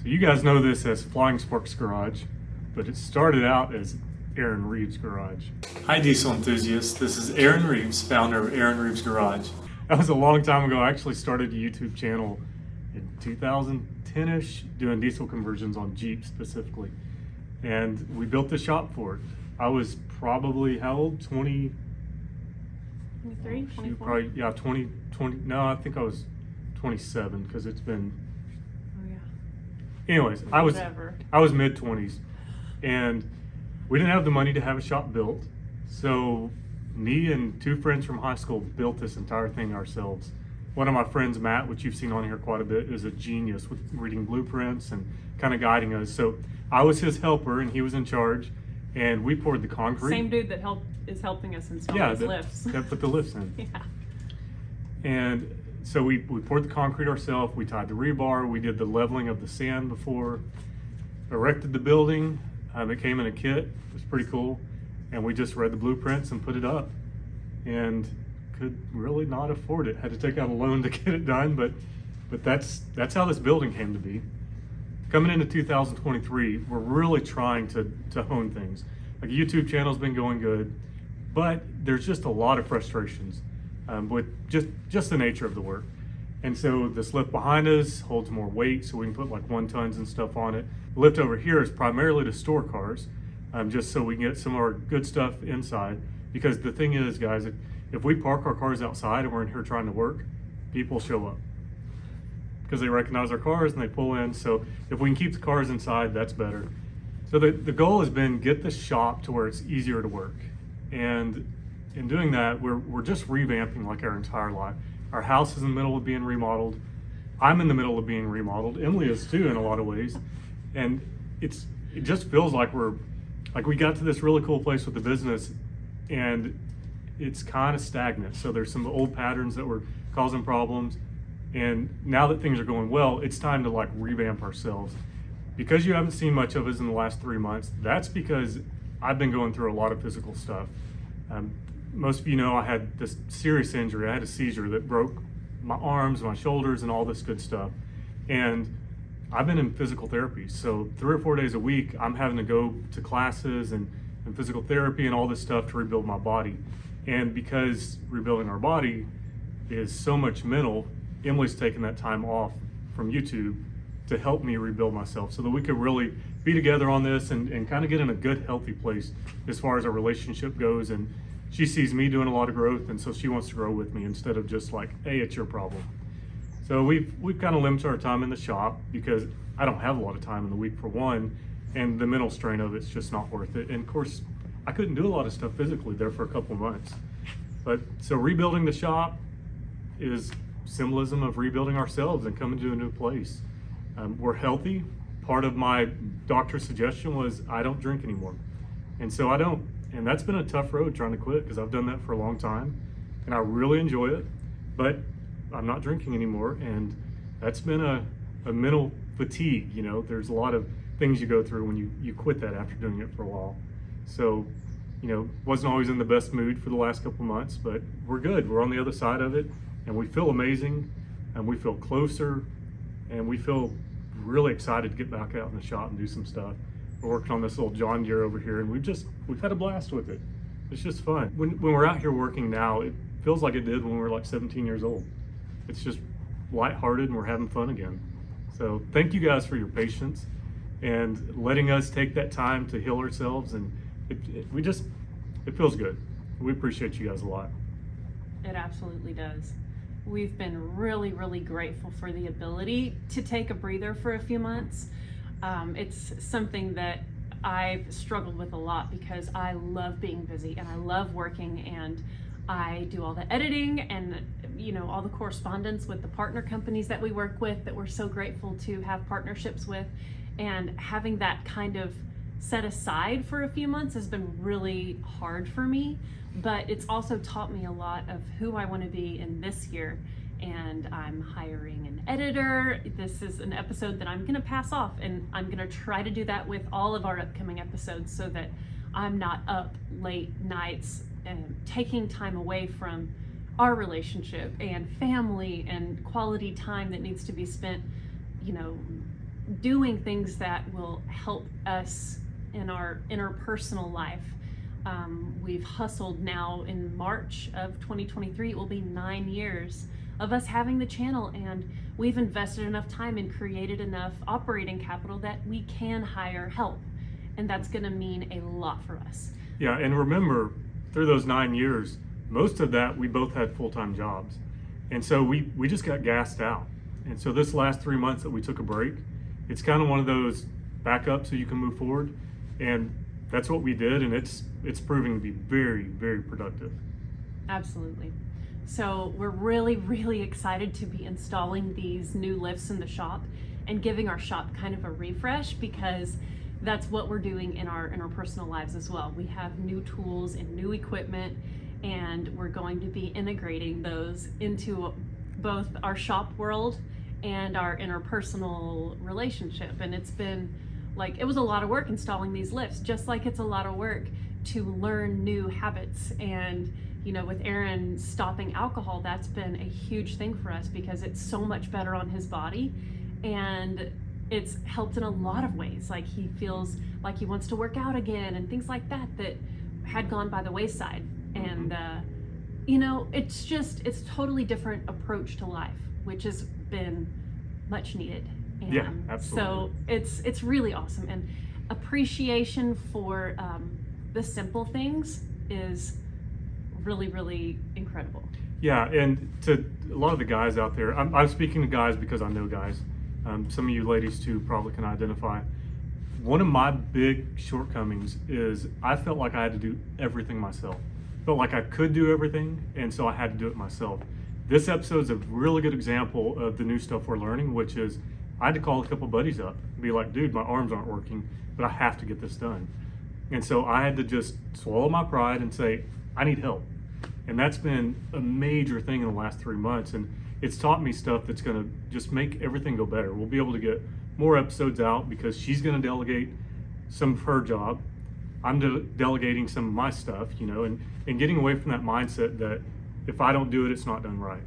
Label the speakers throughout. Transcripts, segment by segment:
Speaker 1: So you guys know this as Flying Sparks Garage, but it started out as Aaron Reeves Garage. Hi diesel enthusiasts, this is Aaron Reeves, founder of Aaron Reeves Garage. That was a long time ago. I actually started a YouTube channel in 2010-ish doing diesel conversions on Jeep specifically. And we built the shop for it. I was probably, how old? 20?
Speaker 2: 23, 24?
Speaker 1: Probably, yeah, 20, no, I think I was 27 because it's been,
Speaker 2: Oh yeah.
Speaker 1: anyways,
Speaker 2: Whatever.
Speaker 1: I was mid-20s and we didn't have the money to have a shop built. So me and two friends from high school built this entire thing ourselves. One of my friends, Matt, which you've seen on here quite a bit, is a genius with reading blueprints and kind of guiding us. So I was his helper and he was in charge, and we poured the concrete.
Speaker 2: Same dude that is helping us install these lifts.
Speaker 1: That put the lifts in.
Speaker 2: Yeah.
Speaker 1: And so we poured the concrete ourselves, we tied the rebar, we did the leveling of the sand before, erected the building. It came in a kit, it was pretty cool. And we just read the blueprints and put it up. And could really not afford it. Had to take out a loan to get it done, but that's how this building came to be. Coming into 2023, we're really trying to hone things. Like, a YouTube channel's been going good, but there's just a lot of frustrations with just the nature of the work. And so this lift behind us holds more weight, so we can put like 1 tons and stuff on it. The lift over here is primarily to store cars, just so we can get some of our good stuff inside. Because the thing is, guys, if we park our cars outside and we're in here trying to work, people show up because they recognize our cars and they pull in. So if we can keep the cars inside, that's better. So the goal has been get the shop to where it's easier to work. And in doing that, we're just revamping like our entire life. Our house is in the middle of being remodeled. I'm in the middle of being remodeled. Emily is too in a lot of ways. And it just feels like we got to this really cool place with the business, and it's kind of stagnant. So there's some old patterns that were causing problems. And now that things are going well, it's time to like revamp ourselves. Because you haven't seen much of us in the last 3 months, that's because I've been going through a lot of physical stuff. Most of you know I had this serious injury. I had a seizure that broke my arms, my shoulders, and all this good stuff. And I've been in physical therapy. So 3 or 4 days a week, I'm having to go to classes and physical therapy and all this stuff to rebuild my body. And because rebuilding our body is so much mental, Emily's taken that time off from YouTube to help me rebuild myself so that we could really be together on this and kind of get in a good, healthy place as far as our relationship goes. And she sees me doing a lot of growth, and so she wants to grow with me instead of just like, hey, it's your problem. So we've kind of limited our time in the shop because I don't have a lot of time in the week for one, and the mental strain of it's just not worth it. And of course, I couldn't do a lot of stuff physically there for a couple of months. But so rebuilding the shop is symbolism of rebuilding ourselves and coming to a new place. We're healthy. Part of my doctor's suggestion was I don't drink anymore. And so I don't. And that's been a tough road trying to quit because I've done that for a long time and I really enjoy it, but I'm not drinking anymore. And that's been a mental fatigue. You know, there's a lot of things you go through when you quit that after doing it for a while. So, you know, wasn't always in the best mood for the last couple months, but we're good. We're on the other side of it, and we feel amazing, and we feel closer, and we feel really excited to get back out in the shop and do some stuff. We're working on this little John Deere over here, and we've had a blast with it. It's just fun. When we're out here working now, it feels like it did when we were like 17 years old. It's just lighthearted, and we're having fun again. So thank you guys for your patience and letting us take that time to heal ourselves, and it feels good. We appreciate you guys a lot.
Speaker 2: It absolutely does. We've been really, really grateful for the ability to take a breather for a few months. It's something that I've struggled with a lot because I love being busy and I love working, and I do all the editing and, you know, all the correspondence with the partner companies that we work with that we're so grateful to have partnerships with. And having that kind of set aside for a few months has been really hard for me, but it's also taught me a lot of who I want to be in this year. And I'm hiring an editor. This is an episode that I'm going to pass off, and I'm going to try to do that with all of our upcoming episodes so that I'm not up late nights and taking time away from our relationship and family and quality time that needs to be spent, you know, doing things that will help us in our interpersonal life. We've hustled now. In March of 2023, it will be 9 years of us having the channel, and we've invested enough time and created enough operating capital that we can hire help, and that's going to mean a lot for us.
Speaker 1: Yeah, and remember, through those 9 years, most of that we both had full-time jobs, and so we just got gassed out. And so this last 3 months that we took a break, it's kind of one of those backups so you can move forward, and that's what we did, and it's proving to be very, very productive.
Speaker 2: Absolutely. So we're really, really excited to be installing these new lifts in the shop and giving our shop kind of a refresh, because that's what we're doing in our personal lives as well. We have new tools and new equipment, and we're going to be integrating those into both our shop world and our interpersonal relationship. And it's been like, it was a lot of work installing these lifts, just like it's a lot of work to learn new habits. And you know, with Aaron stopping alcohol, that's been a huge thing for us because it's so much better on his body, and it's helped in a lot of ways. Like, he feels like he wants to work out again and things like that had gone by the wayside. And you know, it's totally different approach to life, which has been much needed. And
Speaker 1: yeah, absolutely.
Speaker 2: So it's really awesome, and appreciation for the simple things is really, really incredible.
Speaker 1: Yeah, and to a lot of the guys out there, I'm speaking to guys because I know guys. Some of you ladies too probably can identify. One of my big shortcomings is I felt like I had to do everything myself. Felt like I could do everything, and so I had to do it myself. This episode is a really good example of the new stuff we're learning, which is I had to call a couple buddies up and be like, dude, my arms aren't working, but I have to get this done. And so I had to just swallow my pride and say, I need help. And that's been a major thing in the last 3 months. And it's taught me stuff that's going to just make everything go better. We'll be able to get more episodes out because she's going to delegate some of her job. I'm delegating some of my stuff, you know, and getting away from that mindset that if I don't do it, it's not done right.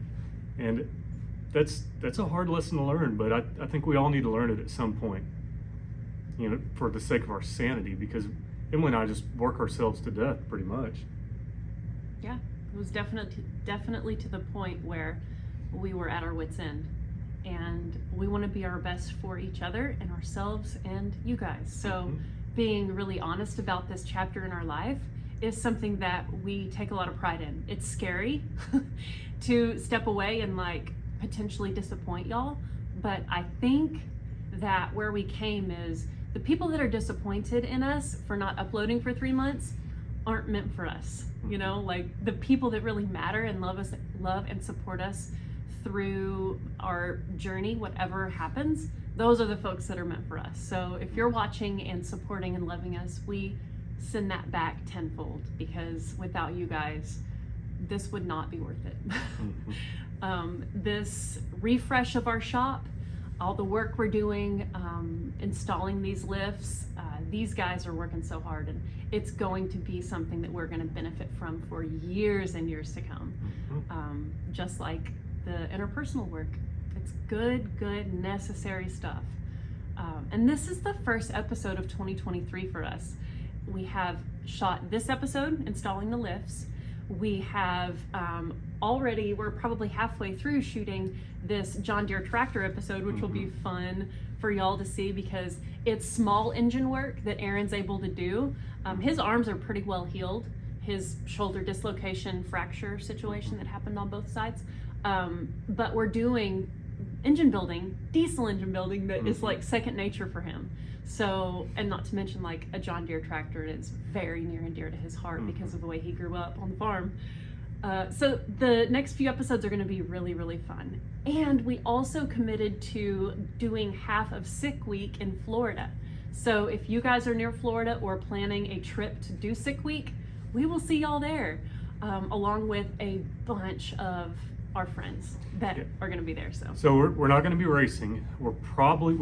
Speaker 1: And that's a hard lesson to learn, but I think we all need to learn it at some point, you know, for the sake of our sanity, because Emily and I just work ourselves to death pretty much.
Speaker 2: Yeah, it was definitely to the point where we were at our wits' end, and we want to be our best for each other and ourselves and you guys. So being really honest about this chapter in our life is something that we take a lot of pride in. It's scary to step away and like potentially disappoint y'all, but I think that where we came is the people that are disappointed in us for not uploading for 3 months aren't meant for us. You know, like the people that really matter and love and support us through our journey, whatever happens, those are the folks that are meant for us. So if you're watching and supporting and loving us, we send that back tenfold, because without you guys, this would not be worth it. This refresh of our shop, all the work we're doing, installing these lifts, these guys are working so hard, and it's going to be something that we're going to benefit from for years and years to come. Just like the interpersonal work, it's good, necessary stuff. And this is the first episode of 2023 for us. We have shot this episode, installing the lifts. We have we're probably halfway through shooting this John Deere tractor episode, which will be fun for y'all to see because it's small engine work that Aaron's able to do. His arms are pretty well healed. His shoulder dislocation fracture situation that happened on both sides. But we're doing engine building, diesel engine building that is like second nature for him. So, and not to mention like a John Deere tractor is very near and dear to his heart because of the way he grew up on the farm. So the next few episodes are going to be really, really fun. And we also committed to doing half of Sick Week in Florida. So if you guys are near Florida or planning a trip to do Sick Week, we will see y'all there, along with a bunch of our friends that are going to be there. So
Speaker 1: we're not going to be racing. We're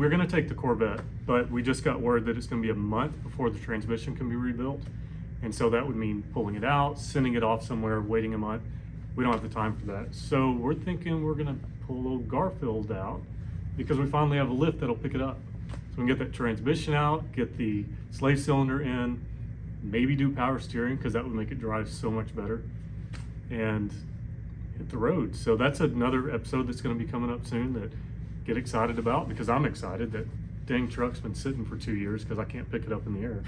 Speaker 1: going to take the Corvette, but we just got word that it's going to be a month before the transmission can be rebuilt. And so that would mean pulling it out, sending it off somewhere, waiting a month. We don't have the time for that. So we're thinking we're going to pull old Garfield out because we finally have a lift that'll pick it up. So we can get that transmission out, get the slave cylinder in, maybe do power steering because that would make it drive so much better, and hit the road. So that's another episode that's going to be coming up soon that get excited about, because I'm excited. That dang truck's been sitting for 2 years because I can't pick it up in the air.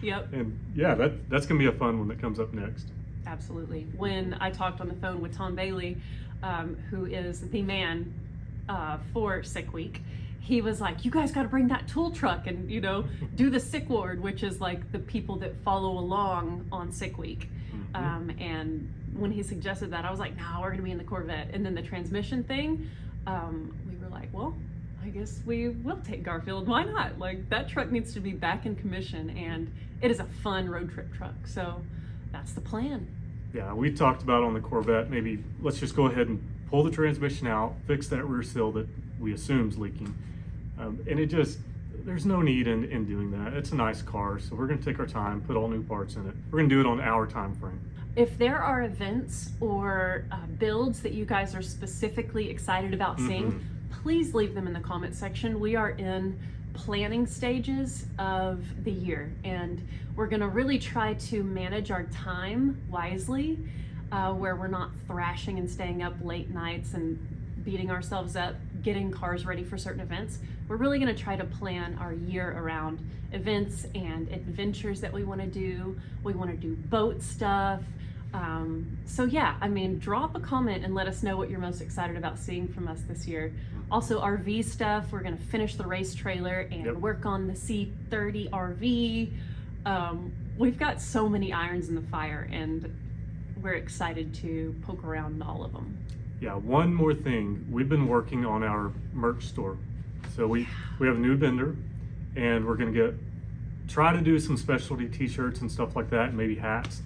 Speaker 2: Yep.
Speaker 1: And yeah, that's going to be a fun one that comes up next.
Speaker 2: Absolutely. When I talked on the phone with Tom Bailey, who is the man for Sick Week, he was like, you guys got to bring that tool truck and, do the sick ward, which is like the people that follow along on Sick Week. And when he suggested that, I was like, no, we're going to be in the Corvette. And then the transmission thing, we were like, well, I guess we will take Garfield. Why not? Like, that truck needs to be back in commission, and it is a fun road trip truck. So that's the plan.
Speaker 1: Yeah, we talked about on the Corvette, maybe let's just go ahead and pull the transmission out, fix that rear seal that we assume is leaking. And there's no need in doing that. It's a nice car, so we're gonna take our time, put all new parts in it. We're gonna do it on our time frame.
Speaker 2: If there are events or builds that you guys are specifically excited about seeing, please leave them in the comment section. We are in planning stages of the year, and we're gonna really try to manage our time wisely, where we're not thrashing and staying up late nights and beating ourselves up getting cars ready for certain events. We're really gonna try to plan our year around events and adventures that we wanna do. We wanna do boat stuff. So yeah, drop a comment and let us know what you're most excited about seeing from us this year. Also, RV stuff, we're gonna finish the race trailer and work on the C30 RV. We've got so many irons in the fire, and we're excited to poke around in all of them.
Speaker 1: Yeah, one more thing. We've been working on our merch store. So we have a new vendor, and we're gonna try to do some specialty t-shirts and stuff like that, and maybe hats.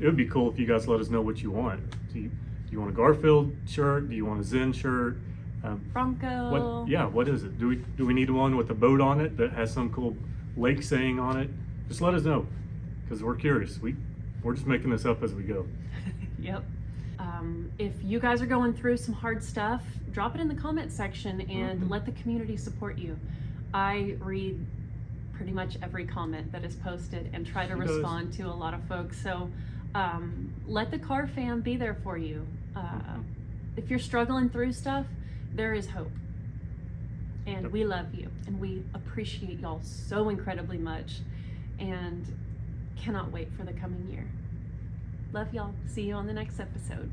Speaker 1: It would be cool if you guys let us know what you want. Do you want a Garfield shirt? Do you want a Zen shirt?
Speaker 2: Bronco.
Speaker 1: What is it? Do we need one with a boat on it that has some cool lake saying on it? Just let us know, because we're curious. We're just making this up as we go.
Speaker 2: Yep. If you guys are going through some hard stuff, drop it in the comment section and let the community support you. I read pretty much every comment that is posted and try to respond to a lot of folks. So let the car fam be there for you. If you're struggling through stuff, there is hope. And we love you, and we appreciate y'all so incredibly much, and cannot wait for the coming year. Love y'all. See you on the next episode.